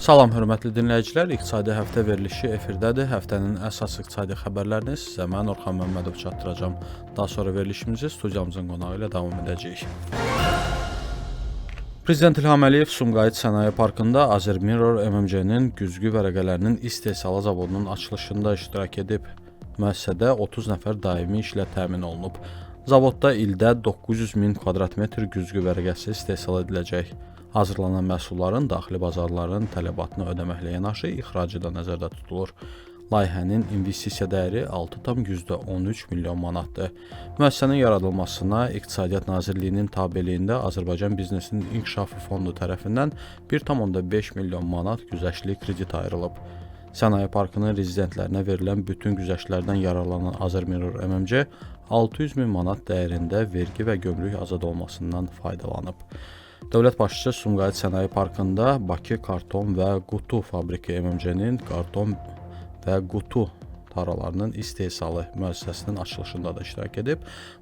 Salam hörmətli dinləyicilər, İqtisadi Həftə verilişi efirdədir. Həftənin əsas iqtisadi xəbərlərini sizə mən Orxan Məmmədov çatdıracağam. Daha sonra verilişimizi studiyamızın qonağı ilə davam edəcəyik. Prezident İlham Əliyev Sumqayıt Sənaye Parkında Azermirror MMC-nin güzgü vərəqələrinin istehsalı zavodunun açılışında iştirak edib. Müəssisədə 30 nəfər daimi işlə təmin olunub. Zavodda ildə 900 min kvadrat metr güzgü vərəqəsi istehsal ediləcək. Hazırlanan məhsulların daxili bazarların tələbatını ödəməklə yanaşı ixracı da nəzərdə tutulur. Layihənin investisiya dəyəri 6,13 milyon manatdır. Müəssisənin yaradılmasına İqtisadiyyat Nazirliyinin tabeliyində Azərbaycan Biznesinin İnkişafı Fondu tərəfindən 1,5 milyon manat güzəştli kredit ayrılıb. Sənaye Parkının rezidentlərinə verilən bütün güzəştlərdən yararlanan Azermirror MMC 600 min manat dəyərində vergi və gömrük azad olmasından faydalanıb. Dövlət başçısı Sumqayıt Sənaye Parkında Bakı Karton və Qutu fabriki MMC-nin karton və qutu taralarının istehsalı müəssisəsinin açılışında da iştirak edib.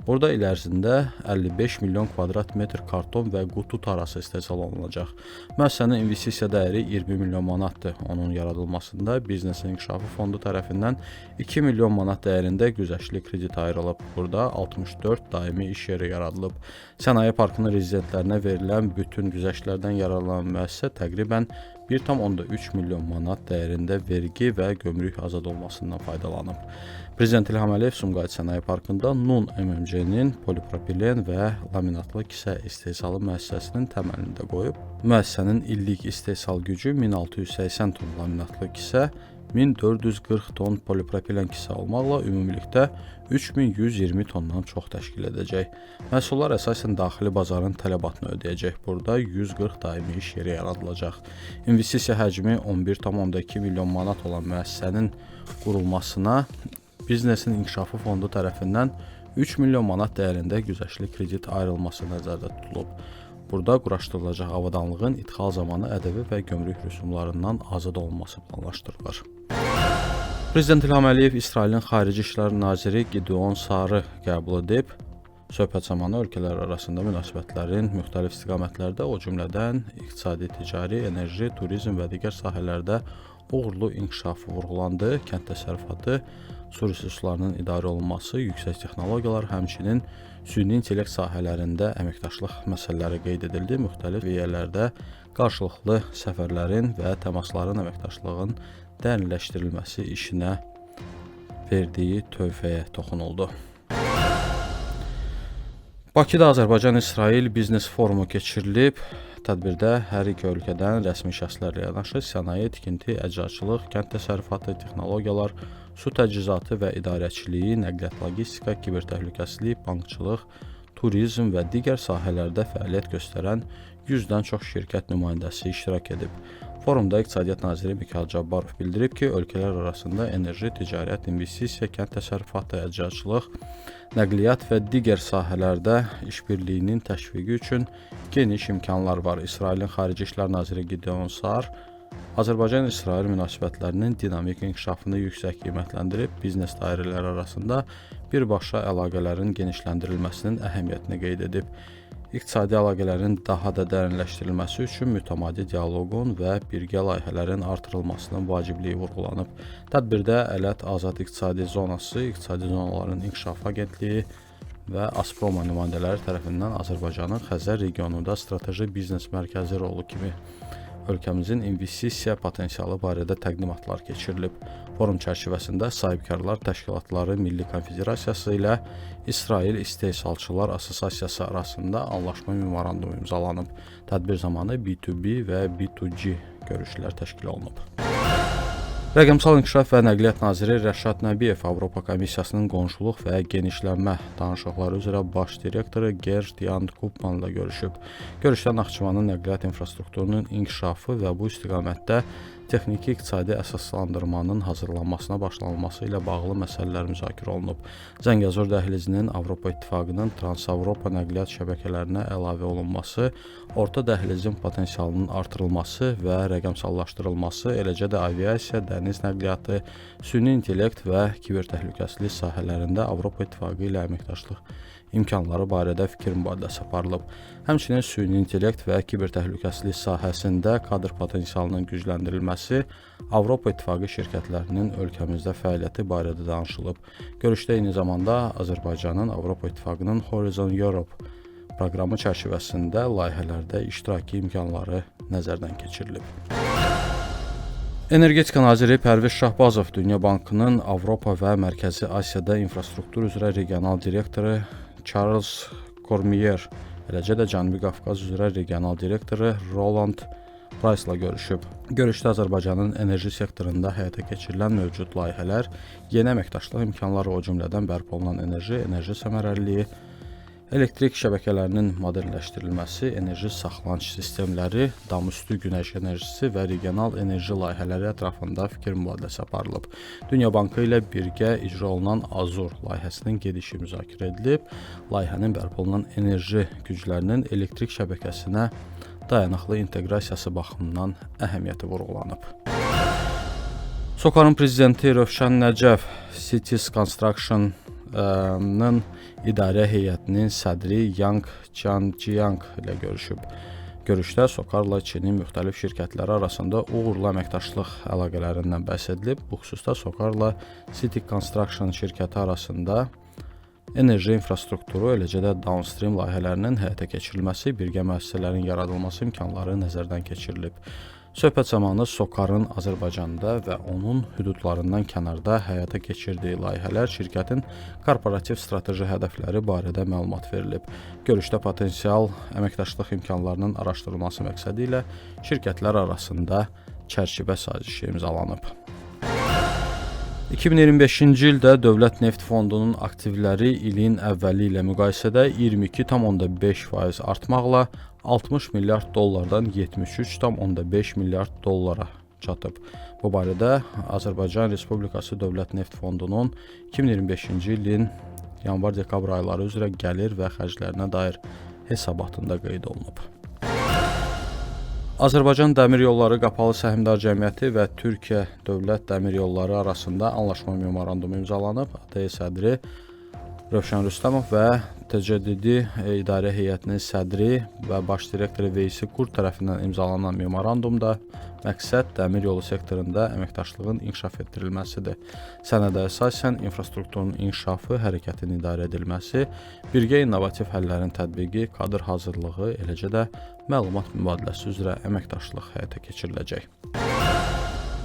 Burada il ərzində 55 milyon kvadrat metr karton və qutu tarası istehsal olunacaq. Müəssisənin investisiya dəyəri 20 milyon manatdır. Onun yaradılmasında Biznesin İnkişafı Fondu tərəfindən 2 milyon manat dəyərində güzəştli kredit ayrılıb. Burada 64 daimi iş yeri yaradılıb. Sənaye Parkının rezidentlərinə verilən bütün güzəştlərdən yararlanan müəssisə təqribən 1,3 milyon manat dəyərində vergi və gömrük azad olmasından faydalanıb. Prezident İlham Əliyev Sumqayıt Sənaye Parkında NUN MMC-nin polipropilen və laminatlı kisə istehsalı müəssisəsinin təməlini də qoyub. Müəssisənin illik istehsal gücü 1680 ton laminatlı kisə, 1440 ton polipropilen kisə olmaqla ümumilikdə 3120 tondan çox təşkil edəcək. Məhsullar əsasən daxili bazarın tələbatını ödəyəcək. Burada 140 daimi iş yeri yaradılacaq. İnvestisiya həcmi 11,2 milyon manat olan müəssisənin qurulmasına Biznesin İnkişafı Fondu tərəfindən 3 milyon manat dəyərində güzəştli kredit ayrılması nəzərdə tutulub. Burada quraşdırılacaq avadanlığın idxal zamanı ƏDV və gömrük rüsumlarından azad olunması planlaşdırılır. Prezident İlham Əliyev İsrailin Xarici İşlər Naziri Gideon Sarı qəbul edib. Söhbət zamanı ölkələr arasında münasibətlərin müxtəlif istiqamətlərdə, o cümlədən iqtisadi, ticari, enerji, turizm və digər sahələrdə uğurlu inkişafı vurğulandı. Kənd təsərrüfatı, su resurslarının idarə olunması, yüksək texnologiyalar, həmçinin süni intellekt sahələrində əməkdaşlıq məsələləri qeyd edildi. Müxtəlif yerlərdə qarşılıqlı səfərlərin və təmasların əməkdaşlığın dərinləşdirilməsi işinə verdiyi tövhəyə toxunuldu. Bakıda Azərbaycan-İsrail Biznes Forumu keçirilib. Tədbirdə hər iki ölkədən rəsmi şəxslərlə yanaşı sənaye, tikinti, əczaçılıq, kənd təsərrüfatı, texnologiyalar, su təchizatı və idarəçiliyi, nəqliyyat, logistika, kiber təhlükəsizlik, bankçılıq, turizm və digər sahələrdə fəaliyyət göstərən 100-dən çox şirkət nümayəndəsi iştirak edib. Forumda İqtisadiyyat Naziri Mikayıl Cabbarov bildirib ki, ölkələr arasında enerji, ticarət, investisiya, kənd təsərrüfatı, əczaçılıq, nəqliyyat və digər sahələrdə işbirliyinin təşviqi üçün geniş imkanlar var. İsrailin Xarici İşlər Naziri Gideon Sar Azərbaycan-İsrail münasibətlərinin dinamik inkişafını yüksək qiymətləndirib, biznes dairələri arasında birbaşa əlaqələrin genişləndirilməsinin əhəmiyyətini qeyd edib. İqtisadi əlaqələrin daha da dərinləşdirilməsi üçün mütəmadi dialoqun və birgə layihələrin artırılmasının vacibliyi vurğulanıb. Tədbirdə Ələt Azad İqtisadi Zonası, İqtisadi Zonaların İnkişafı Agentliyi və Asproma nümayəndələri tərəfindən Azərbaycanın Xəzər regionunda strateji biznes mərkəzi rolu kimi ölkəmizin investisiya potensialı barədə təqdimatlar keçirilib. Forum çərçivəsində sahibkarlar təşkilatları Milli Konfederasiyası ilə İsrail İstehsalçılar Assosiasiyası arasında anlaşma memorandumu imzalanıb. Tədbir zamanı B2B və B2G görüşlər təşkil olunub. Rəqəmsal İnkişaf və Nəqliyyat Naziri Rəşad Nəbiyev Avropa Komissiyasının qonşuluq və genişlənmə danışıqları üzrə baş direktoru Gert Jan Koopman ilə görüşüb. Görüşdə Naxçıvanın nəqliyyat infrastrukturunun inkişafı və bu istiqamətdə texniki iqtisadi əsaslandırmanın hazırlanmasına başlanılması ilə bağlı məsələlər müzakirə olunub. Zəngəzur dəhlizinin Avropa İttifaqının Trans-Avropa nəqliyyat şəbəkələrinə əlavə olunması, orta dəhlizin potensialının artırılması və rəqəmsallaşdırılması, eləcə də aviasiya, dəniz nəqliyyatı, süni intellekt və kiber təhlükəsizlik sahələrində Avropa İttifaqı ilə əməkdaşlıq imkanları barədə fikir mübadiləsi aparılıb. Həmçinin süni intellekt və kiber təhlükəsizlik sahəsində kadr potensialının gücləndirilməsi, Avropa İttifaqı şirkətlərinin ölkəmizdə fəaliyyəti barədə danışılıb. Görüşdə eyni zamanda Azərbaycanın Avropa İttifaqının Horizon Europe proqramı çərçivəsində layihələrdə iştiraki imkanları nəzərdən keçirilib. Energetika naziri Pərviz Şahbazov Dünya Bankının Avropa və Mərkəzi Asiyada infrastruktur üzrə regional direktoru Charles Cormier, eləcə də Cənubi Qafqaz üzrə regional direktoru Roland Price-la görüşüb. Görüşdə Azərbaycanın enerji sektorunda həyata keçirilən mövcud layihələr, yeni əməkdaşlıq imkanları, o cümlədən bərpa olunan enerji səmərəliliyi, elektrik şəbəkələrinin modelləşdirilməsi, enerji saxlanış sistemləri, damüstü günəş enerjisi və regional enerji layihələri ətrafında fikir mübadiləsi aparılıb. Dünya Bankı ilə birgə icra olunan Azur layihəsinin gedişi müzakirə edilib. Layihənin bərpa olunan enerji güclərinin elektrik şəbəkəsinə dayanıqlı inteqrasiyası baxımından əhəmiyyəti vurğulanıb. SOCAR-ın prezidenti Rövşən Nəcəf Cities Construction-nın idarə heyətinin sədri Yang Jiang ilə görüşüb. Görüşdə SOCAR-la Çinin müxtəlif şirkətləri arasında uğurlu əməkdaşlıq əlaqələrindən bəhs edilib. Bu xüsusda SOCAR-la City Construction şirkəti arasında enerji infrastrukturu, eləcə də downstream layihələrinin həyata keçirilməsi, birgə müəssisələrin yaradılması imkanları nəzərdən keçirilib. Söhbət zamanı SOCAR-ın Azərbaycanda və onun hüdudlarından kənarda həyata keçirdiyi layihələr, şirkətin korporativ strateji hədəfləri barədə məlumat verilib. Görüşdə potensial əməkdaşlıq imkanlarının araşdırılması məqsədi ilə şirkətlər arasında çərçivə sazişi imzalanıb. 2025-ci ildə Dövlət Neft Fondunun aktivləri ilin əvvəli ilə müqayisədə 22,5% artmaqla 60 milyard dollardan 73,5 milyard dollara çatıb. Bu barədə Azərbaycan Respublikası Dövlət Neft Fondunun 2025-ci ilin yanvar-dekabr ayları üzrə gəlir və xərclərinə dair hesabatında qeyd olunub. Azərbaycan Dəmir Yolları Qapalı Səhmdar Cəmiyyəti və Türkiyə Dövlət Dəmir Yolları arasında anlaşma memorandumu imzalanıb. ADE sədri Rövşən Rüstəmov və TCDD İdarə Heyətinin sədri və baş direktoru Veysi Qurd tərəfindən imzalanan memorandumda məqsəd dəmir yolu sektorunda əməkdaşlığın inkişaf etdirilməsidir. Sənədə əsasən infrastrukturun inkişafı, hərəkətin idarə edilməsi, birgə innovativ həllərin tətbiqi, kadr hazırlığı, eləcə də məlumat mübadiləsi üzrə əməkdaşlıq həyata keçiriləcək.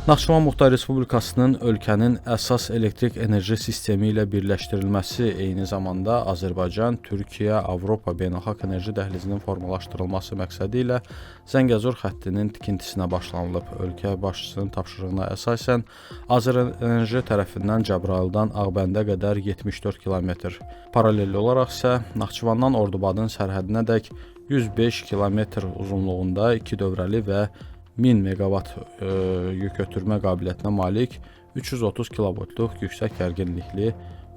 Naxçıvan Muxtar Respublikasının ölkənin əsas elektrik enerji sistemi ilə birləşdirilməsi, eyni zamanda Azərbaycan, Türkiyə, Avropa beynəlxalq enerji dəhlizinin formalaşdırılması məqsədi ilə Zəngəzur xəttinin tikintisinə başlanılıb. Ölkə başçısının tapşırığına əsasən Azərenerji tərəfindən Cəbrayıldan Ağbəndə qədər 74 km, paralel olaraq isə Naxçıvandan Ordubadın sərhədinədək 105 km uzunluğunda 2 dövrəli və 1000 megawatt yük ötürmə qabiliyyətinə malik 330 kilovoltluq yüksək gərginlikli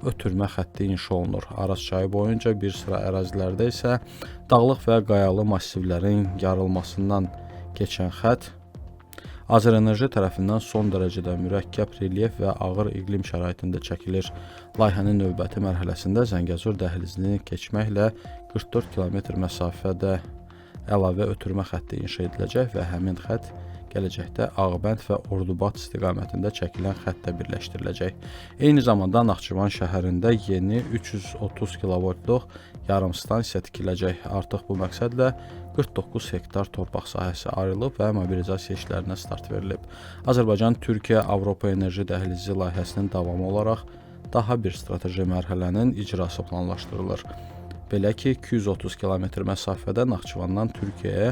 ötürmə xətti inşa olunur. Araz çayı boyunca bir sıra ərazilərdə isə dağlıq və qayalı massivlərin yarılmasından keçən xətt Azərenerji tərəfindən son dərəcədə mürəkkəb relyef və ağır iqlim şəraitində çəkilir. Layihənin növbəti mərhələsində Zəngəzur dəhlizini keçməklə 44 km məsafədə əlavə ötürmə xətti inşa ediləcək və həmin xətt gələcəkdə Ağbənd və Ordubad istiqamətində çəkilən xəttlə birləşdiriləcək. Eyni zamanda Naxçıvan şəhərində yeni 330 kilovoltluq yarımstansiya tikiləcək. Artıq bu məqsədlə 49 hektar torpaq sahəsi ayrılıb və mobilizasiya işlərinə start verilib. Azərbaycan Türkiyə Avropa enerji dəhlizi layihəsinin davamı olaraq daha bir strateji mərhələnin icrası planlaşdırılır. Belə ki, 230 km məsafədə Naxçıvandan Türkiyəyə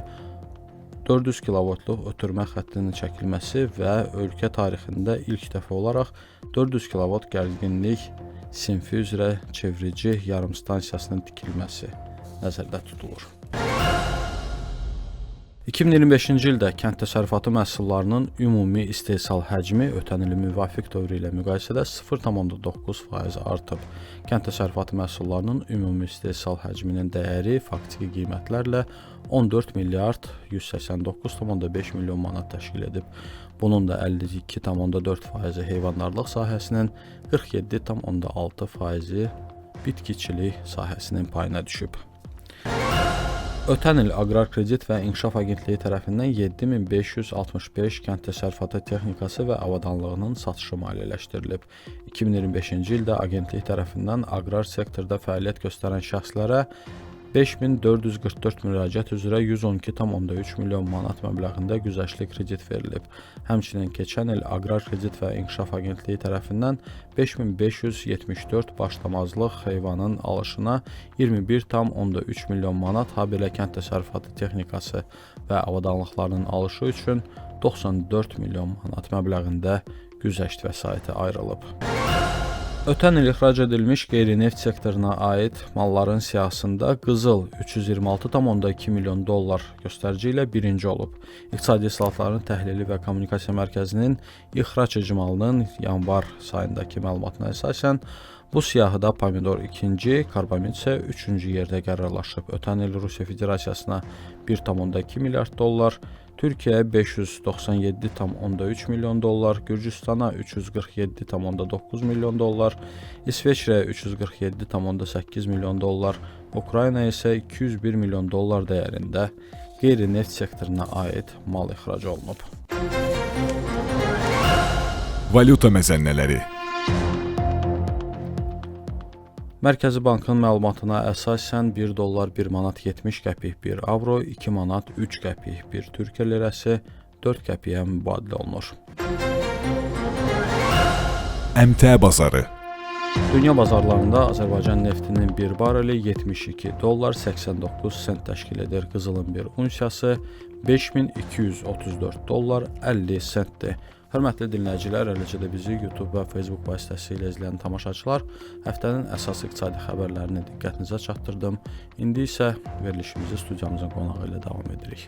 400 kilovoltluq ötürmə xəttinin çəkilməsi və ölkə tarixində ilk dəfə olaraq 400 kV gərginlik sinfi üzrə çevrici yarımstansiyasının tikilməsi nəzərdə tutulur. 2025-ci ildə kənd təsərrüfatı məhsullarının ümumi istehsal həcmi ötən ilin müvafiq dövrü ilə müqayisədə 0,9% artıb. Kənd təsərrüfatı məhsullarının ümumi istehsal həcminin dəyəri faktiki qiymətlərlə 14 milyard 189,5 milyon manat təşkil edib. Bunun da 52,4% heyvandarlıq sahəsinin, 47,6% bitkiçilik sahəsinin payına düşüb. Ötən il Aqrar Kredit və İnkişaf Agentliyi tərəfindən 7565 kənd təsərrüfatı texnikası və avadanlığının satışı maliyyələşdirilib. 2025-ci ildə agentlik tərəfindən aqrar sektorda fəaliyyət göstərən şəxslərə 5444 müraciət üzrə 112,3 milyon manat məbləğində güzəştli kredit verilib. Həmçinin keçən il Aqrar Kredit və İnkişaf Agentliyi tərəfindən 5574 başlamazlıq heyvanın alışına 21,3 milyon manat, habelə kənd təsərrüfatı texnikası və avadanlıqlarının alışı üçün 94 milyon manat məbləğində güzəşt vəsaiti ayrılıb. Ötən il ixrac edilmiş qeyri-neft sektoruna aid malların siyahısında qızıl 326,2 milyon dollar göstərici ilə birinci olub. İqtisadi İslahatların Təhlili və Kommunikasiya Mərkəzinin ixrac icmalının yanvar sayındakı məlumatına əsasən bu siyahıda pomidor ikinci, karbamid isə üçüncü yerdə qərarlaşıb. Ötən il Rusiya Federasiyasına 1,2 milyard dollar, Türkiyəyə 597,3 milyon dollar, Gürcüstana 347,9 milyon dollar, İsveçrəyə 347,8 milyon dollar, Ukraynaya isə 201 milyon dollar dəyərində qeyri-neft sektoruna aid mal ixrac olunub. Valyuta məzənnələri. Mərkəzi Bankın məlumatına əsasən 1 dollar 1 manat 70 qəpik 1 avro, 2 manat 3 qəpik 1 Türkiyə lirəsi 4 qəpiyə mübadilə olunur. Əmtəə bazarı. Dünya bazarlarında Azərbaycan neftinin 1 bareli 72 dollar 89 sent təşkil edir. Qızılın bir unsiyası 5234 dollar 50 sentdir. Hörmətli dinləyicilər, eləcə də bizi YouTube və Facebook vasitəsilə izləyən tamaşaçılar, həftənin əsas iqtisadi xəbərlərini diqqətinizə çatdırdım. İndi isə verilişimizi studiyamızın qonağı ilə davam edirik.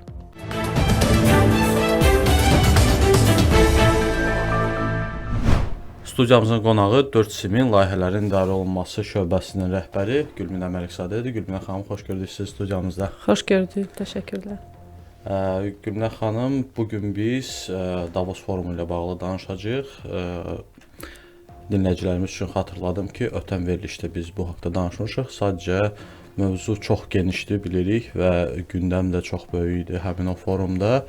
Studiyamızın qonağı 4 SIM-in layihələrin idarə olunması şöbəsinin rəhbəri Gülminə Məlikzadədir. Gülminə xanım, xoş gördük sizi studiyamızda. Xoş gördük, təşəkkürlər. Gülminə xanım, bugün biz Davos forumu ilə bağlı danışacağıq. Dinləyicilərimiz üçün xatırladım ki, ötən verilişdə biz bu haqda danışmışıq. Sadəcə mövzu çox genişdir, bilirik və gündəm də çox böyük idi həmin o forumda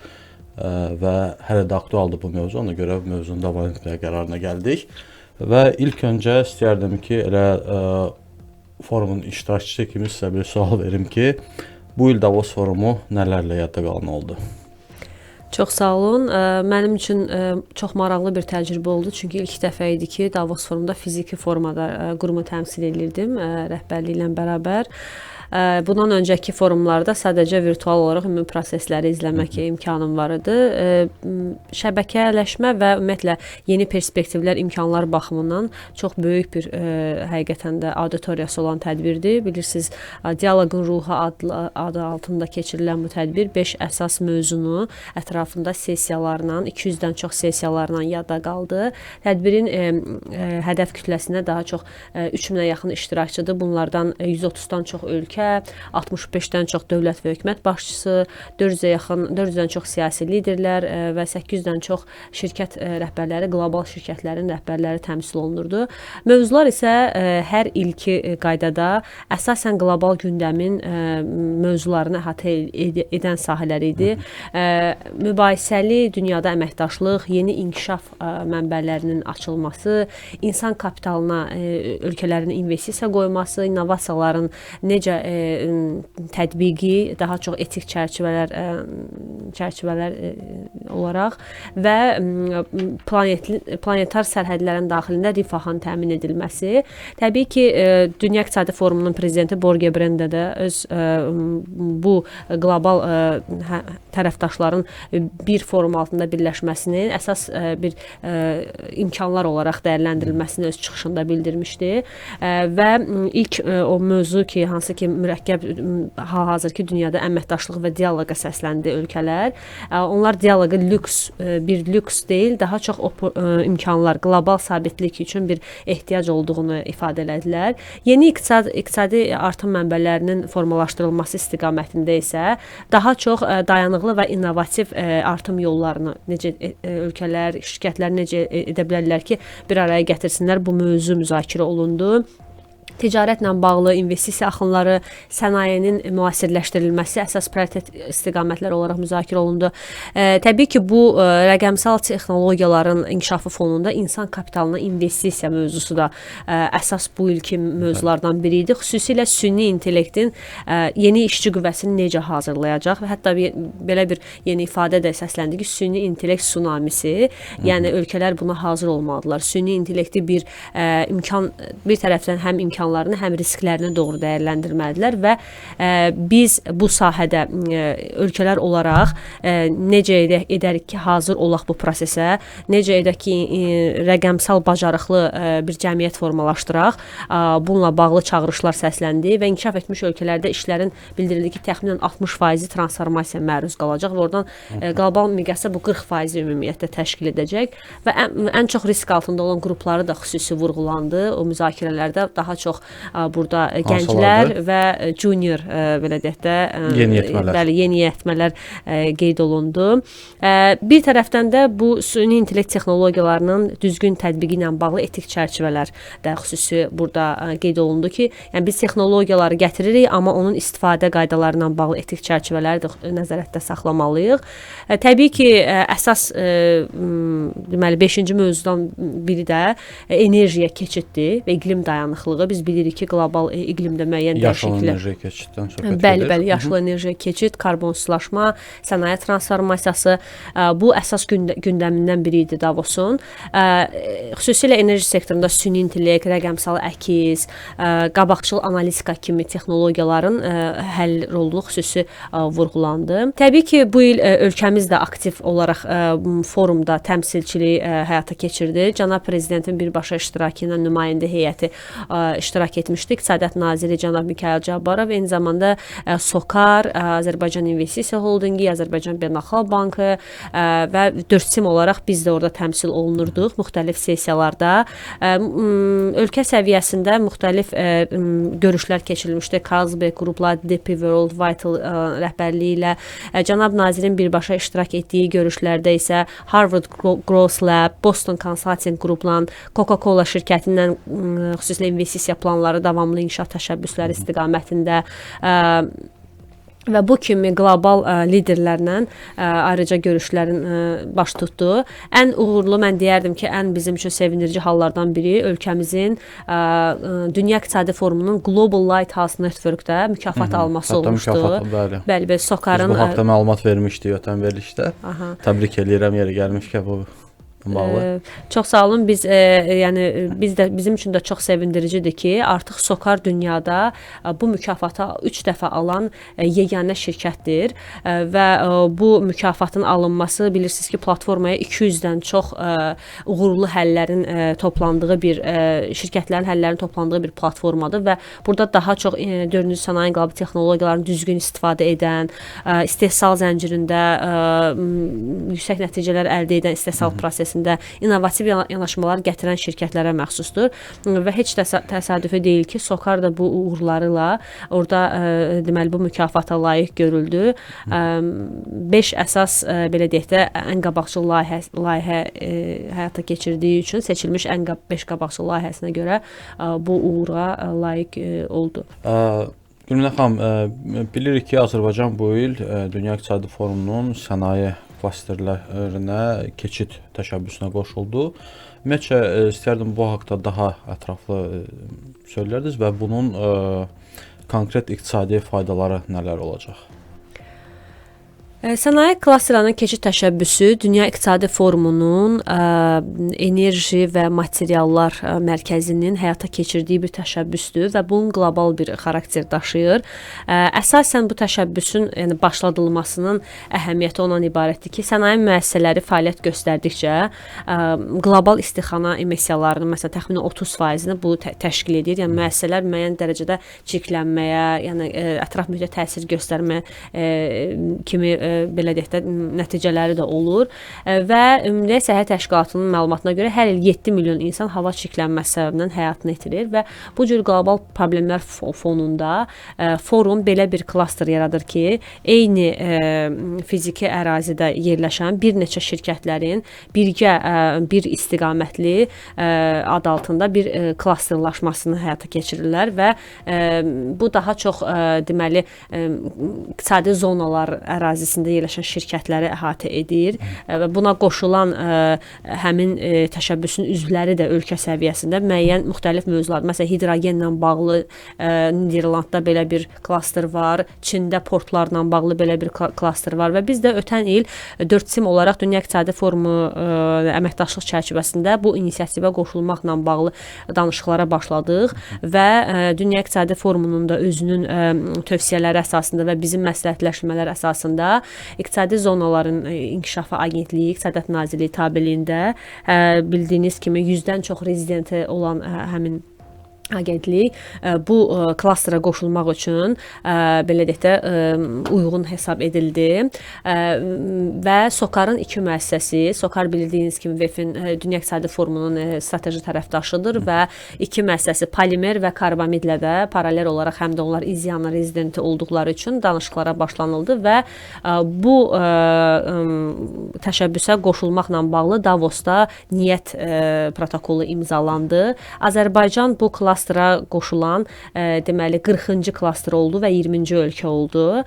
və hələ də aktualdır bu mövzu. Ona görə mövzunu davam etməyə qərarına gəldik. Və ilk öncə istəyərdim ki, elə forumun iştirakçısı kimi sizə bir sual verim ki, bu il Davos forumu nələrlə yadda qalan oldu? Çox sağ olun. Mənim üçün çox maraqlı bir təcrübə oldu. Çünki ilk dəfə idi ki, Davos forumunda fiziki formada qurumu təmsil edirdim rəhbərliklə bərabər. Bundan öncəki forumlarda sadəcə virtual olaraq ümumi prosesləri izləmək imkanım var idi. Şəbəkələşmə və ümumiyyətlə yeni perspektivlər, imkanlar baxımından çox böyük bir həqiqətən də auditoriyası olan tədbirdir. Bilirsiniz, Dialoqun Ruhu adı altında keçirilən bu tədbir 5 əsas mövzunu ətrafında sessiyalarla, 200-dən çox sessiyalarla yadda qaldı. Tədbirin hədəf kütləsinə daha çox 3000-ə yaxın iştirakçıdır. Bunlardan 130-dan çox ölkə, 65-dən çox dövlət və hökumət başçısı, 400-dən çox siyasi liderlər və 800-dən çox şirkət rəhbərləri, qlobal şirkətlərin rəhbərləri təmsil olunurdu. Mövzular isə hər ilki qaydada əsasən qlobal gündəmin mövzularını əhatə edən sahələr idi. Mübahisəli dünyada əməkdaşlıq, yeni inkişaf mənbələrinin açılması, insan kapitalına ölkələrin investisiya qoyması, innovasiyaların necə tətbiqi, daha çox etik çərçivələr olaraq və planetar sərhədlərin daxilində rifahın təmin edilməsi. Təbii ki, Dünya İqtisadi Forumunun prezidenti Borge Brende də öz bu qlobal tərəfdaşların bir forum altında birləşməsinin əsas bir imkanlar olaraq dəyərləndirilməsini öz çıxışında bildirmişdi və ilk o mövzu ki, hansı ki mürəkkəb hal-hazırki dünyada əməkdaşlıq və dialoqa səsləndi ölkələr. Onlar dialoqu bir lüks deyil, daha çox imkanlar, qlobal sabitlik üçün bir ehtiyac olduğunu ifadə elədilər. Yeni iqtisadi artım mənbələrinin formalaşdırılması istiqamətində isə daha çox dayanıqlı və innovativ artım yollarını necə ölkələr, şirkətlər necə edə bilərlər ki, bir araya gətirsinlər, bu mövzu müzakirə olundu. ticarətlə bağlı investisiya axınları, sənayenin müasirləşdirilməsi əsas prioritet istiqamətlər olaraq müzakirə olundu. Təbii ki, bu rəqəmsal texnologiyaların inkişafı fonunda insan kapitalına investisiya mövzusu da əsas bu ilki mövzulardan biri idi. Xüsusilə süni intellektin yeni işçi qüvvəsini necə hazırlayacaq və hətta belə bir yeni ifadə də səsləndi ki, süni intellekt tsunamisi, yəni ölkələr buna hazır olmalıdırlar. Süni intellekti bir tərəfdən həm imkanlarını, həm risklərini doğru dəyərləndirməlidirlər və biz bu sahədə ölkələr olaraq necə edərik ki, hazır olaq bu prosesə, necə edək ki, rəqəmsal bacarıqlı bir cəmiyyət formalaşdıraq. Bununla bağlı çağırışlar səsləndi və inkişaf etmiş ölkələrdə işlərin bildirildi ki, təxminən 60% transformasiyaya məruz qalacaq və oradan qlobal miqyasda bu 40% ümumiyyətlə təşkil edəcək və ən çox risk altında olan qrupları da xüsusi vurğulandı. O müzakirələrdə daha çox burada gənclər və junior belə deyək də yeniyetmələr qeyd olundu. Bir tərəfdən də bu süni intellekt texnologiyalarının düzgün tətbiqi ilə bağlı etik çərçivələr də xüsusi burada qeyd olundu ki, yəni biz texnologiyaları gətiririk, amma onun istifadə qaydaları ilə bağlı etik çərçivələri də nəzarətdə saxlamalıyıq. Təbii ki, əsas deməli 5-ci mövzudan biri də enerjiyə keçiddir və iqlim dayanıqlığı. Biz bilirik ki, qlobal iqlimdə müəyyən dəyişikliklər. Yaşıl enerjiyə keçiddən söhbət gedir. Bəli, yaşıl enerjiyə keçid, karbonsuzlaşma, sənaye transformasiyası bu əsas gündəmindən biri idi Davosun. Xüsusilə enerji sektorunda süni intellekt, rəqəmsal əkiz, qabaqcıl analitika kimi texnologiyaların həll rolunu xüsusi vurğulandı. Təbii ki, bu il ölkəmiz də aktiv olaraq forumda təmsilçilik həyata keçirdi. Cənab Prezidentin birbaşa iştirakı ilə nümayəndə heyəti iştirak etmişdi. İqtisadiyyat naziri cənab Mikayıl Cabbarov, eyni zamanda SOCAR, Azərbaycan İnvestisiya Holdingi, Azərbaycan Beynəlxalq Bankı və 4SIM olaraq biz də orada təmsil olunurduq müxtəlif sessiyalarda. Ölkə səviyyəsində müxtəlif görüşlər keçirilmişdi. Carlsberg qruplar, DP World Vital rəhbərliyi ilə cənab nazirin birbaşa iştirak etdiyi görüşlərdə isə Harvard Growth Lab, Boston Consulting qrupla, Coca-Cola şirkətindən xüsusilə investisiya planları, davamlı inkişaf təşəbbüsləri istiqamətində və bu kimi qlobal liderlərlə ayrıca görüşlərin baş tutdu. Ən uğurlu, mən deyərdim ki, ən bizim üçün sevindirici hallardan biri ölkəmizin Dünya İqtisadi Forumunun Global Lighthouse Network-də mükafat alması olmuşdu. Bəli, SOCAR-ın biz bu haqda məlumat vermişdik ötən verilişdə. Təbrik edirəm yeri gəlmişkən bu Çox sağ olun. Bizim üçün də çox sevindiricidir ki, artıq SOCAR dünyada bu mükafatı 3 dəfə alan yeganə şirkətdir və bu mükafatın alınması bilirsiniz ki, platformaya 200-dən çox uğurlu həllərin toplandığı bir şirkətlərin həllərinin toplandığı bir platformadır və burada daha çox 4-cü sənaye inqilabı texnologiyalarını düzgün istifadə edən, istehsal zəncirində yüksək nəticələr əldə edən istehsal prosesində innovativ yanaşmalar gətirən şirkətlərə məxsusdur və heç təsadüfi deyil ki, SOCAR da bu uğurlarıyla orada deməli bu mükafata layiq görüldü. 5 əsas belə deyək də ən qabaqcıl layihə həyata keçirdiyi üçün seçilmiş ən 5 qabaqcıl layihəsinə görə bu uğura layiq oldu. Gülminə xanım, bilirik ki, Azərbaycan bu il Dünya İqtisadi Forumunun sənaye klasterlərinə keçid təşəbbüsünə qoşuldu. Ümumiyyətcə, istərdim bu haqda daha ətraflı söylərdiniz və bunun konkret iqtisadi faydaları nələr olacaq? Sənaye klasterlərinin keçid təşəbbüsü Dünya İqtisadi Forumunun enerji və materiallar mərkəzinin həyata keçirdiyi bir təşəbbüsdür və bunun qlobal bir xarakter daşıyır. Əsasən bu təşəbbüsün başladılmasının əhəmiyyəti ondan ibarətdir ki, sənaye müəssisələri fəaliyyət göstərdikcə qlobal istixana emissiyalarının məsələn təxminən 30%-ni bu təşkil edir. Yəni müəssisələr müəyyən dərəcədə çirklənməyə, yəni ətraf mühitə təsir göstərmə kimi belə deyək də nəticələri də olur və Ümumdünya Səhiyyə Təşkilatının məlumatına görə hər il 7 milyon insan hava çirklənməsi səbəbindən həyatını itirir və bu cür qlobal problemlər fonunda forum belə bir klaster yaradır ki, eyni fiziki ərazidə yerləşən bir neçə şirkətlərin birgə bir istiqamətli ad altında bir klasterlaşmasını həyata keçirirlər və bu daha çox deməli iqtisadi zonalar ərazisində yerləşən şirkətləri əhatə edir və buna qoşulan həmin təşəbbüsün üzvləri də ölkə səviyyəsində müəyyən müxtəlif mövzular, məsələn hidrogenlə bağlı Niderlandda belə bir klaster var, Çində portlarla bağlı belə bir klaster var və biz də ötən il 4SIM olaraq Dünya İqtisadi Forumu əməkdaşlıq çərçivəsində bu inisiativə qoşulmaqla bağlı danışıqlara başladıq və Dünya İqtisadi Forumunun da özünün tövsiyələri əsasında və bizim məsləhətləşmələr əsasında İqtisadi Zonaların İnkişafı Agentliyi, İqtisadiyyat Nazirliyi tabeliyində bildiyiniz kimi 100-dən çox rezidenti olan həmin agentlik bu klastera qoşulmaq üçün belə deyək də uyğun hesab edildi və SOCAR-ın iki müəssisəsi, SOCAR bildiyiniz kimi WEF-in Dünya İqtisadi Forumunun strateji tərəfdaşıdır və iki müəssisəsi polimer və karbamidlə də paralel olaraq həm də onlar İZIAN rezidenti olduqları üçün danışıqlara başlanıldı və bu təşəbbüsə qoşulmaqla bağlı Davosda niyyət protokolu imzalandı. Azərbaycan bu klastera qoşulan deməli 40-cı klaster oldu və 20-ci ölkə oldu.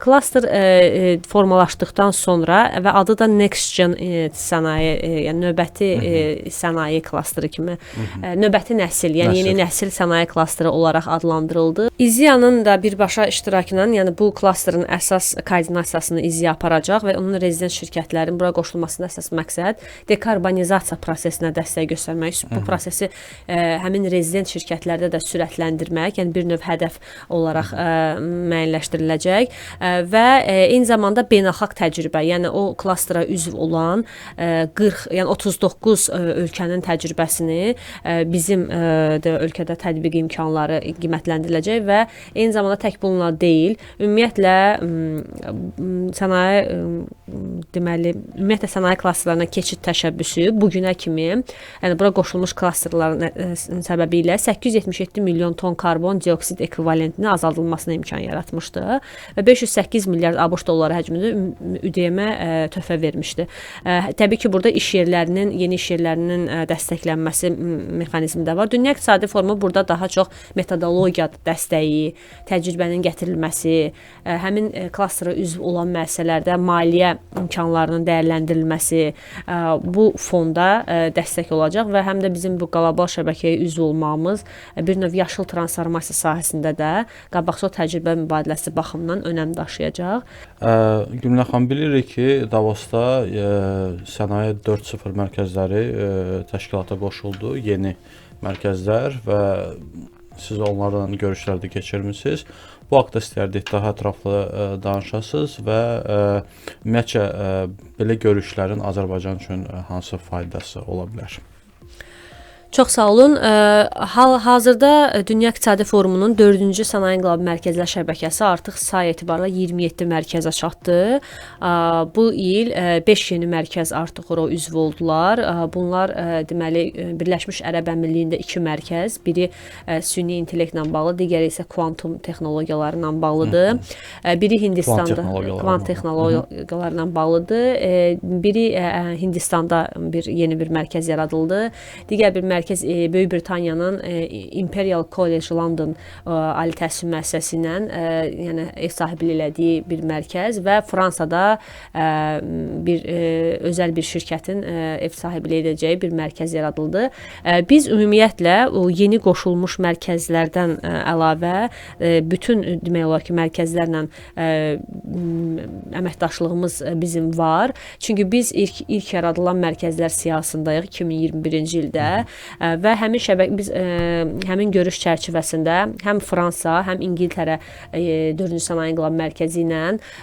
Klaster formalaşdıqdan sonra və adı da Next Gen sənaye, yəni növbəti sənaye klasteri kimi, növbəti nəsil, yəni yeni nəsil sənaye klasteri olaraq adlandırıldı. İZIAN-ın da birbaşa iştirakı ilə, yəni bu klasterin əsas koordinasiyasını İZIA aparacaq və onun rezident şirkətlərin bura qoşulmasının əsas məqsəd dekarbonizasiya prosesinə dəstək göstərmək. Bu prosesi həmin rezident şirkətlərdə də sürətləndirmək, yəni bir növ hədəf olaraq müəyyənləşdiriləcək və eyni zamanda beynəlxalq təcrübə, yəni o klastera üzv olan 40, yəni 39 ölkənin təcrübəsini bizim ölkədə tətbiq imkanları qiymətləndiriləcək və eyni zamanda tək bununla deyil, ümumiyyətlə sənaye deməli, ümumiyyətlə sənaye klasterlarına keçid təşəbbüsü bu günə kimi, yəni bura qoşulmuş klasterların səbəbilə 877 milyon ton karbon dioksid ekvivalentinin azaldılmasına imkan yaratmışdı və 508 milyard ABŞ dolları həcmində ÜDM töhfə vermişdi. Təbii ki, burada iş yerlərinin, yeni iş yerlərinin dəstəklənməsi mexanizmi də var. Dünya İqtisadi Forumu burada daha çox metodologiya dəstəyi, təcrübənin gətirilməsi, həmin klastera üzv olan müəssisələrdə maliyyə imkanlarının dəyərləndirilməsi bu fonda dəstək olacaq və həm də bizim bu qlobal şəbəkəyə üzv olmağımız bir növ yaşıl transformasiya sahəsində də qabaqcıl təcrübə mübadiləsi baxımından önəm daşıyacaq. Gülnə xanım, bilirik ki, Davosda sənaye 4.0 mərkəzləri təşkilata qoşuldu, yeni mərkəzlər və siz onlardan görüşlərdə keçirmisiniz. Bu haqda istərdik daha ətraflı danışasınız və ümumiyyətcə belə görüşlərin Azərbaycan üçün hansı faydası ola bilər? Çox sağ olun. Hal-hazırda Dünya İqtisadi Forumunun 4-cü Sənaye İnqilabı Mərkəzlər şəbəkəsi artıq say etibarıyla 27 mərkəzə çatdı. Bu il 5 yeni mərkəz artıq ora üzv oldular. Bunlar deməli Birləşmiş Ərəb Əmirlikliyində 2 mərkəz, biri süni intellektlə bağlı, digəri isə kvantum texnologiyaları ilə bağlıdır. Biri Hindistanda kvant texnologiyaları ilə bağlıdır. Biri Hindistanda yeni bir mərkəz yaradıldı. Digər bir mərkəz Böyük Britaniyanın Imperial College London ali təhsil müəssisəsi ilə yəni ev sahibliyi elədiyi bir mərkəz və Fransada bir özəl bir şirkətin ev sahibliyi edəcəyi bir mərkəz yaradıldı. Biz ümumiyyətlə o yeni qoşulmuş mərkəzlərdən əlavə bütün demək olar ki, mərkəzlərlə əməkdaşlığımız bizim var. Çünki biz ilk yaradılan mərkəzlər siyahısındayıq 2021-ci ildə və həmin biz həmin görüş çərçivəsində həm Fransa, həm İngiltərə 4-cü sənaye inqilab mərkəzi ilə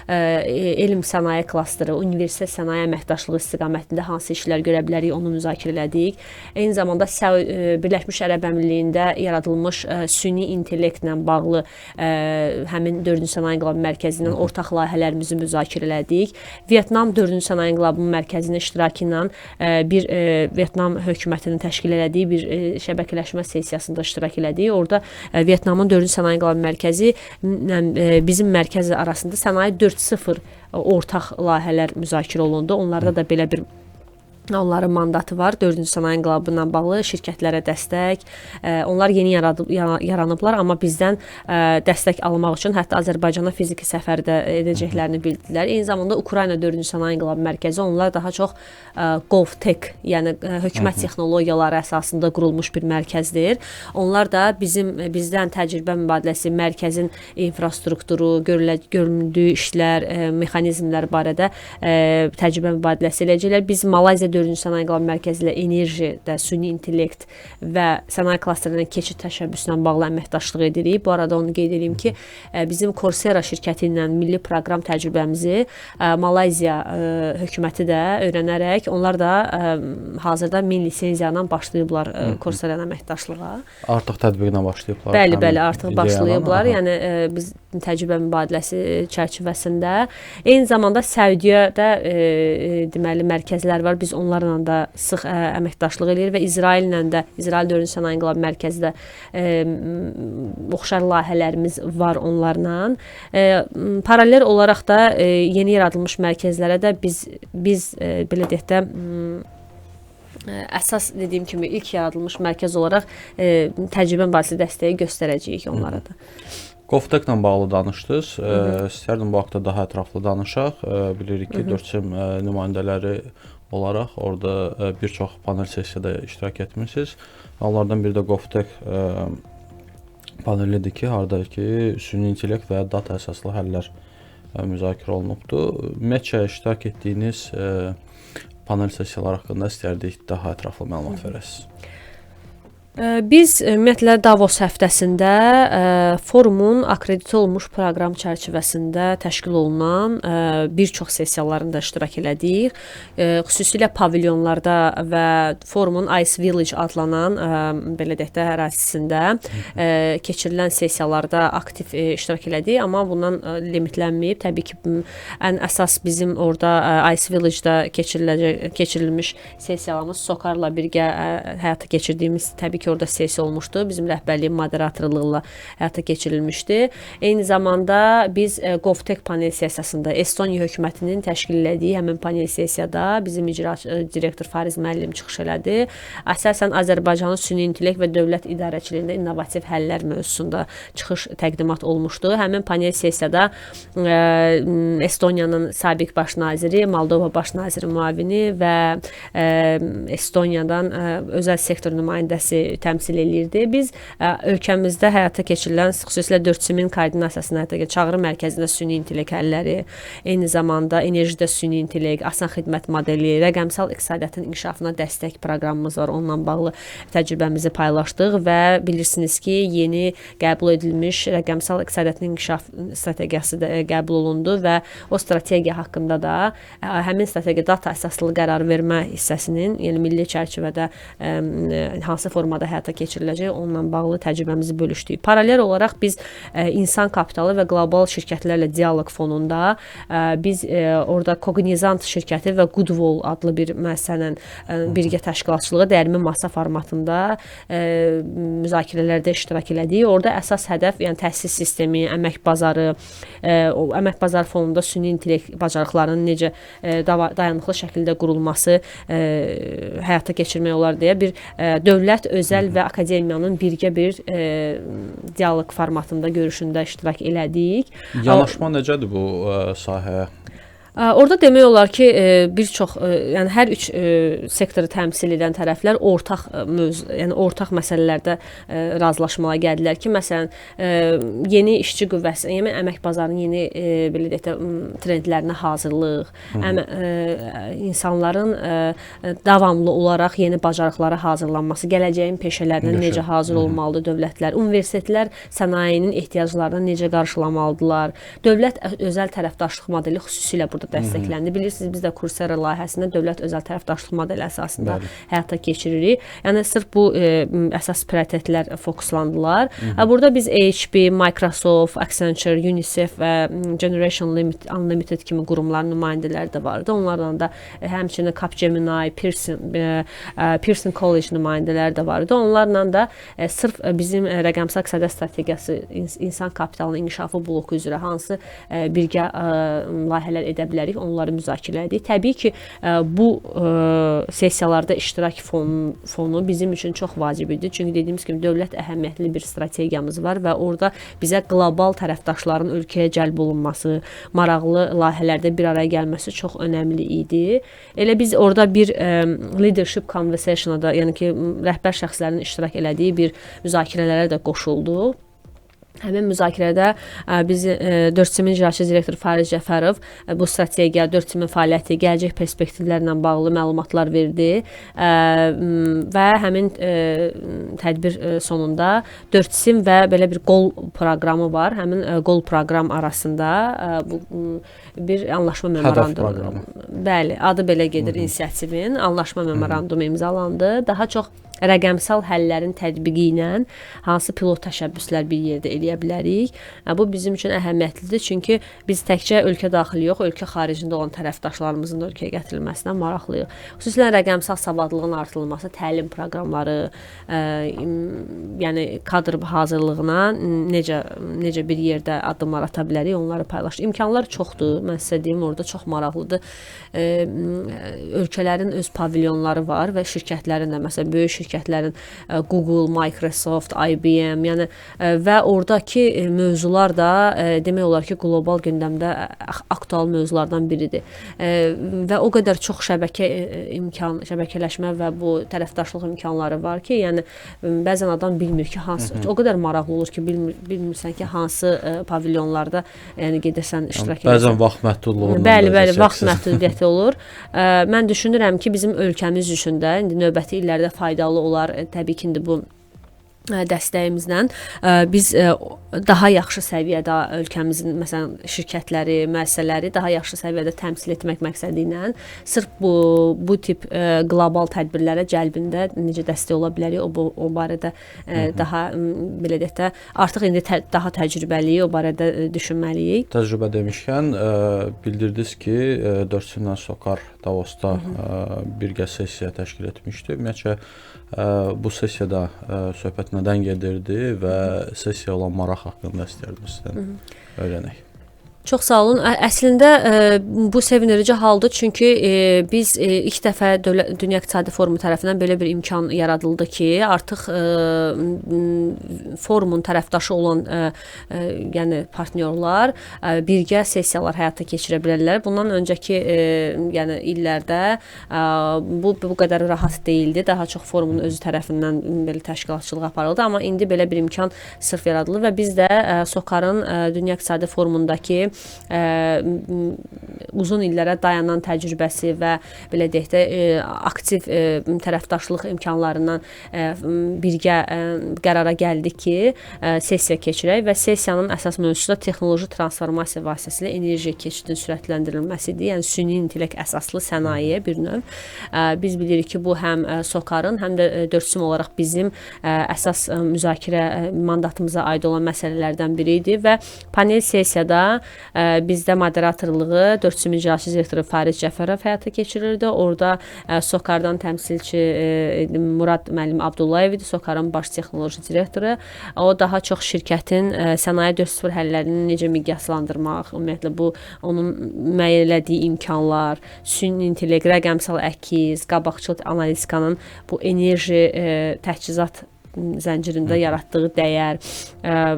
elm sənaye klasteri, universitet sənaye əməkdaşlığı istiqamətində hansı işlər görə bilərik, onu müzakirə elədik. Eyni zamanda Birləşmiş Ərəb Əmirlikliyində yaradılmış süni intellektlə bağlı həmin 4-cü sənaye inqilab mərkəzi ilə ortaq layihələrimizi müzakirə elədik. Vyetnam 4-cü sənaye inqilabının mərkəzinin iştirakı ilə bir Vyetnam hökumətinin təşkil elədiyi bir şəbəkələşmə sessiyasında iştirak elədik. Orada Vyetnamın 4-cü sənaye inqilabı mərkəzi bizim mərkəz arasında sənaye 4.0 ortaq layihələr müzakirə olundu. Onlarda da belə bir onların mandatı var. 4-cü sənaye inqilabı ilə bağlı şirkətlərə dəstək. Onlar yeni yaranıblar, amma bizdən dəstək almaq üçün hətta Azərbaycana fiziki səfər də edəcəklərini bildilər. Eyni zamanda Ukrayna 4-cü sənaye inqilabı mərkəzi onlar daha çox GovTech, yəni hökumət texnologiyaları əsasında qurulmuş bir mərkəzdir. Onlar da bizdən təcrübə mübadiləsi, mərkəzin infrastrukturu, göründüyü işlər, mexanizmlər barədə təcrübə mübadiləsi eləyəcəklər. Biz Malayziya 4-cü sənaye inqilabı mərkəzi ilə enerji, süni intellekt və sənaye klasterinə keçid təşəbbüsü ilə bağlı əməkdaşlıq edirik. Bu arada onu qeyd edeyim ki, bizim Coursera şirkəti ilə milli proqram təcrübəmizi Malayziya hökuməti də öyrənərək, onlar da hazırda 1000 lisenziya ilə başlayıblar Coursera əməkdaşlığa. Artıq tətbiqinə başlayıblar. Bəli, artıq başlayıblar. Yəni biz təcrübə mübadiləsi çərçivəsində. Eyni zamanda Səudiyyədə deməli mərkəzlər var. Biz onlarla da sıx əməkdaşlıq edirik və İsraillə də, İsrail 4-cü sənaye inqilabı mərkəzi də oxşar layihələrimiz var onlarla. Paralel olaraq da yeni yaradılmış mərkəzlərə də biz belə deyək də əsas dediyim kimi ilk yaradılmış mərkəz olaraq təcrübə mübadiləsi dəstəyi göstərəcəyik onlara da. GovTech-la bağlı danışdınız. İstərdim bu haqda daha ətraflı danışaq. Bilirik ki, 4SM nümayəndələri olaraq orada bir çox panel sessiyada iştirak etmişsiniz. Onlardan biri də GovTech panelidir ki, harda ki, süni intellekt və data əsaslı həllər müzakirə olunubdur. Ümumiyyətcə iştirak etdiyiniz panel sessiyalar haqqında istərdik daha ətraflı məlumat verəsiniz. Biz ümumiyyətlə Davos həftəsində forumun akkreditə olunmuş proqram çərçivəsində təşkil olunan bir çox sessiyalarında iştirak elədik. Xüsusilə pavilyonlarda və forumun Ice Village adlanan belə deyək də ərazisində keçirilən sessiyalarda aktiv iştirak elədik, amma bundan limitlənməyib. Təbii ki, ən əsas bizim orada Ice Village-da keçirilmiş sessiyalarımız SOCAR-la birgə həyata keçirdiyimiz təbii ki, orada sessiya olmuşdu. Bizim rəhbərliyin moderatorluğu ilə həyata keçirilmişdi. Eyni zamanda biz GovTech panel sessiyasında Estoniya hökumətinin təşkil elədiyi həmin panel sessiyada bizim icra direktor Fariz müəllim çıxış elədi. Əsasən Azərbaycanın süni intellekt və dövlət idarəçiliyində innovativ həllər mövzusunda çıxış təqdimat olmuşdu. Həmin panel sessiyada Estoniyanın sabiq baş naziri, Moldova baş naziri müavini və Estoniyadan özəl sektor nümayəndəsi təmsil eləyirdi. Biz ölkəmizdə həyata keçirilən xüsusilə 4SM-in koordinasiyasına həyata keçirilən çağrı mərkəzində süni intellekt həlləri, eyni zamanda enerjidə süni intellekt, asan xidmət modeli, rəqəmsal iqtisadiyyatın inkişafına dəstək proqramımız var. Onunla bağlı təcrübəmizi paylaşdıq və bilirsiniz ki, yeni qəbul edilmiş rəqəmsal iqtisadiyyatın inkişaf strategiyası da qəbul olundu və o strategiya haqqında da həmin strategiya data əsaslı qərar vermə hissəsinin, yəni milli çərçivədə hansı formada həyata keçiriləcək, onunla bağlı təcrübəmizi bölüşdük. Paralel olaraq biz insan kapitalı və qlobal şirkətlərlə dialoq fonunda biz orada Cognizant şirkəti və Goodwall adlı bir müəssisənin birgə təşkilatçılığı dəyirmi masa formatında müzakirələrdə iştirak elədik. Orada əsas hədəf, yəni təhsil sistemi, əmək bazarı, o əmək bazar fonunda süni intellekt bacarıqlarının necə dayanıqlı şəkildə qurulması həyata keçirmək olar deyə bir dövlət, özəl və akademiyanın birgə bir dialoq formatında görüşündə iştirak elədik. Yanaşma necədir bu sahəyə? Orada demək olar ki, bir çox, yəni hər üç sektoru təmsil edən tərəflər ortaq yəni ortaq məsələlərdə razılaşmağa gəldilər ki, məsələn, yeni işçi qüvvəsi, yəni əmək bazarının yeni belə deyək də trendlərinə hazırlıq, insanların davamlı olaraq yeni bacarıqlara hazırlanması, gələcəyin peşələrinə necə hazır olmalıdır dövlətlər, universitetlər sənayenin ehtiyaclarına necə qarşılamalıdırlar, dövlət özəl tərəfdaşlıq modeli xüsusilə burada dəstəkləndi. Bilirsiniz, biz də Coursera layihəsində dövlət özəl tərəfdaşlıq modeli əsasında həyata keçiririk. Yəni sırf bu əsas prioritetlər fokuslandılar. Burada biz HP, Microsoft, Accenture, UNICEF və Generation Unlimited kimi qurumların nümayəndələri də vardı. Onlardan da həmçinin Capgemini, Pearson College nümayəndələri də vardı. Onlarla da sırf bizim rəqəmsal iqtisadiyyat strategiyası insan kapitalının inkişafı bloku üzrə hansı birgə layihələr edə bilərik, onları müzakirə edirik. Təbii ki, bu sessiyalarda iştirak fonu bizim üçün çox vacib idi. Çünki dediyimiz kimi dövlət əhəmiyyətli bir strategiyamız var və orada bizə qlobal tərəfdaşların ölkəyə cəlb olunması, maraqlı layihələrdə bir araya gəlməsi çox önəmli idi. Elə biz orada bir leadership conversation-a da, yəni ki, rəhbər şəxslərin iştirak elədiyi bir müzakirələrə də qoşulduq. Həmin müzakirədə biz 4SIM-in icraçı direktoru Fariz Cəfərov bu strategiya, 4SIM-in fəaliyyəti, gələcək perspektivlərlə bağlı məlumatlar verdi və həmin tədbir sonunda 4SIM və belə bir qol proqramı var. Həmin qol proqram arasında bu bir anlaşma memorandumu. Bəli, adı belə gedir inisiativin. Anlaşma memorandumu imzalandı. Daha çox rəqəmsal həllərin tətbiqi ilə hansı pilot təşəbbüslər bir yerdə eləyə bilərik. Bu bizim üçün əhəmiyyətlidir, çünki biz təkcə ölkə daxili yox, ölkə xaricində olan tərəfdaşlarımızın da ölkəyə gətirilməsinə maraqlıyıq. Xüsusilə rəqəmsal savadlığın artırılması, təlim proqramları, yəni kadr hazırlığına necə bir yerdə addımlar ata bilərik, onları paylaşır. İmkanlar çoxdur. Mən sizə deyim, orada çox maraqlıdır. Ölkələrin öz pavilyonları var və şirkətlərin də, məsələn, böyük şirkətlərin Google, Microsoft, IBM, yəni və oradakı mövzular da demək olar ki, qlobal gündəmdə aktual mövzulardan biridir. Və o qədər çox şəbəkələşmə və bu tərəfdaşlıq imkanları var ki, yəni bəzən adam bilmir ki, hansı, o qədər maraqlı olur ki, bilmirsən ki, hansı pavilyonlarda yəni gedirsən, iştirak edirsən. Bəzən vaxt məhdudluğundan. Bəli, vaxt məhdudiyyəti olur. Mən düşünürəm ki, bizim ölkəmiz üçün də indi növbəti illərdə faydalı olar. Təbii ki, indi bu dəstəyimizlə biz daha yaxşı səviyyədə ölkəmizin məsələn şirkətləri, müəssisələri daha yaxşı səviyyədə təmsil etmək məqsədi ilə sırf bu tip qlobal tədbirlərə cəlbində necə dəstək ola bilərik, o barədə daha belə deyək də artıq indi daha təcrübəliyik, o barədə düşünməliyik. Təcrübə demişkən bildirdiniz ki, 4SIM-lə SOCAR Davosda birgə sessiya təşkil etmişdi. Ümumiyyətcə bu sessiyada söhbət nədən gedirdi və sessiya olan maraq haqqında istərdim sizdən öyrənək. Çox sağ olun. Əslində bu sevindirici haldır, çünki biz ilk dəfə Dünya İqtisadi Forumu tərəfindən belə bir imkan yaradıldı ki, artıq forumun tərəfdaşı olan yəni partnyorlar birgə sessiyalar həyata keçirə bilərlər. Bundan öncəki yəni illərdə bu qədər rahat deyildi. Daha çox forumun özü tərəfindən belə təşkilatçılıq aparıldı, amma indi belə bir imkan sırf yaradılır və biz də SOCAR-ın Dünya İqtisadi Forumundakı uzun illərə dayanan təcrübəsi və belə deyək də aktiv tərəfdaşlıq imkanlarından birgə qərara gəldik ki, sessiya keçirək və sessiyanın əsas mövzusu da texnoloji transformasiya vasitəsilə enerji keçidinin sürətləndirilməsidir. Yəni süni intellekt əsaslı sənaye bir növ. Biz bilirik ki, bu həm SOCAR-ın, həm də 4SIM olaraq bizim əsas müzakirə mandatımıza aid olan məsələlərdən biri idi və panel sessiyada bizdə moderatorluğu 4SIM icraçı direktoru Fariz Cəfərov həyata keçirirdi. Orada SOCAR-dan təmsilçi Murad müəllim Abdullayev idi, SOCAR-ın baş texnoloji direktoru. O daha çox şirkətin sənaye 4.0 həllərini necə miqyaslandırmaq, ümumiyyətlə bu onun müəyyən elədiyi imkanlar, süni intellekt, rəqəmsal əkiz, qabaqcıl analitikanın bu enerji təchizat zəncirində yaratdığı dəyər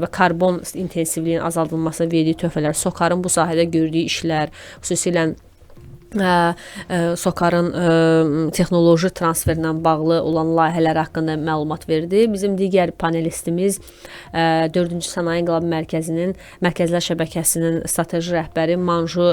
və karbon intensivliyinin azaldılmasına verdiyi töhfələr, SOCAR-ın bu sahədə gördüyü işlər, xüsusilə SOCAR-ın texnoloji transferlə bağlı olan layihələr haqqında məlumat verdi. Bizim digər panelistimiz 4-cü Sənaye İnqilabı Mərkəzinin Mərkəzlər Şəbəkəsinin strateji rəhbəri Manju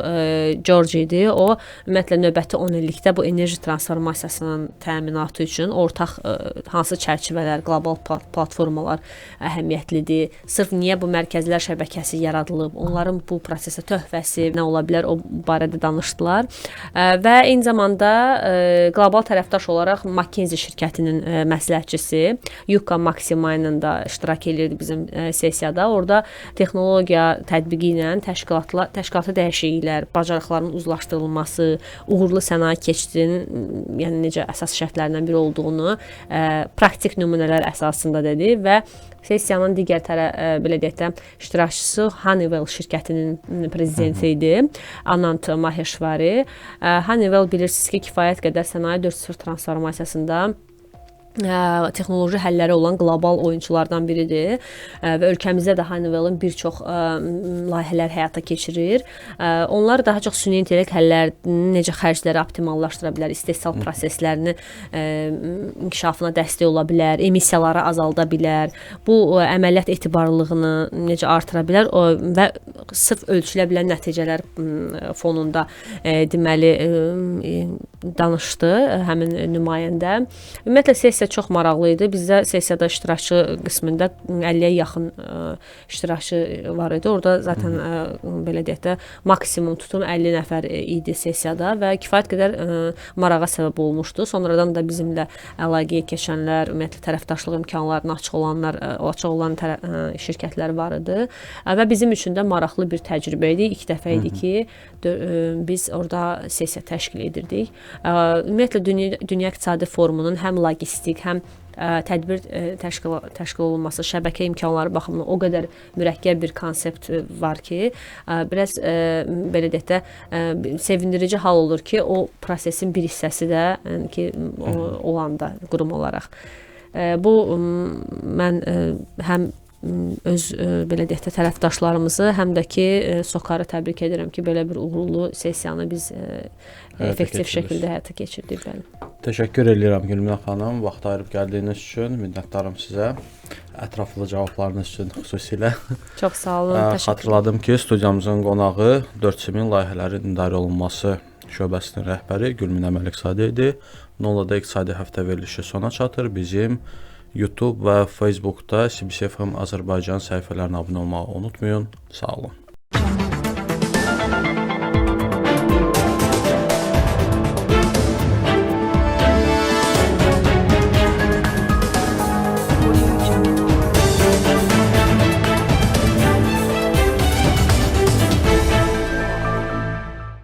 George idi. O ümumiyyətlə növbəti 10 illikdə bu enerji transformasiyasının təminatı üçün ortaq hansı çərçivələr, qlobal platformalar əhəmiyyətlidir. Sırf niyə bu mərkəzlər şəbəkəsi yaradılıb, onların bu prosesə töhfəsi nə ola bilər, o barədə danışdılar. Və eyni zamanda qlobal tərəfdaş olaraq McKinsey şirkətinin məsləhətçisi Yuka Maksimayla da iştirak edirdi bizim sessiyada. Orada texnologiya tətbiqi ilə təşkilata dəyişikliklər, bacarıqların uzlaşdırılması, uğurlu sənaye keçidinin yəni necə əsas şərtlərindən biri olduğunu praktik nümunələr əsasında dedi və sessiyanın digər belə deyək də iştirakçısı Honeywell şirkətinin prezidenti idi, Anant Maheshwari. Honeywell bilirsiniz ki, kifayət qədər sənaye 4.0 transformasiyasında texnoloji həlləri olan qlobal oyunçulardan biridir və ölkəmizdə də Honeywell-ın bir çox layihələr həyata keçirir. Onlar daha çox süni intellekt həllərini necə xərcləri optimallaşdıra bilər, istehsal proseslərini inkişafına dəstək ola bilər, emissiyaları azalda bilər, bu əməliyyat etibarlılığını necə artıra bilər və sırf ölçülə bilən nəticələr fonunda deməli danışdı həmin nümayəndə. Ümumiyyətlə sessiya çox maraqlı idi. Bizdə sessiyada iştirakçı qismində 50-yə yaxın iştirakçı var idi. Orada zaten belə deyək də maksimum tutum 50 nəfər idi sessiyada və kifayət qədər marağa səbəb olmuşdu. Sonradan da bizimlə əlaqəyə keçənlər, ümumiyyətlə tərəfdaşlıq imkanlarına açıq olan şirkətlər var idi və bizim üçün də maraqlı bir təcrübə idi. İlk dəfə idi ki, biz orada sessiya təşkil edirdik. Ümumiyyətlə Dünya İqtisadi Forumunun həm logistik, həm tədbir təşkil olunması, şəbəkə imkanları baxımından o qədər mürəkkəb bir konsept var ki, biraz belə deyək də sevindirici hal olur ki, o prosesin bir hissəsi də ki, olanda qurum olaraq. Bu mən həm öz belə deyək də tərəfdaşlarımızı, həm də ki SOCAR-ı təbrik edirəm ki, belə bir uğurlu sessiyanı biz effektiv şəkildə həyata keçirdik. Təşəkkür edirəm Gülminə xanım, vaxt ayırıb gəldiyiniz üçün, minnətdarım sizə. Ətraflı cavablarınız üçün xüsusilə. Çox sağ olun, təşəkkür. Xatırladım ki, studiyamızın qonağı 4.000 layihələrin idarə olunması şöbəsinin rəhbəri Gülminə Məlikzadə idi. Nolada İqtisadi Həftə verilişi sona çatır. Bizim YouTube və Facebookda CBC FM Azərbaycan səhifələrinə abunə olmağı unutmayın. Sağ olun.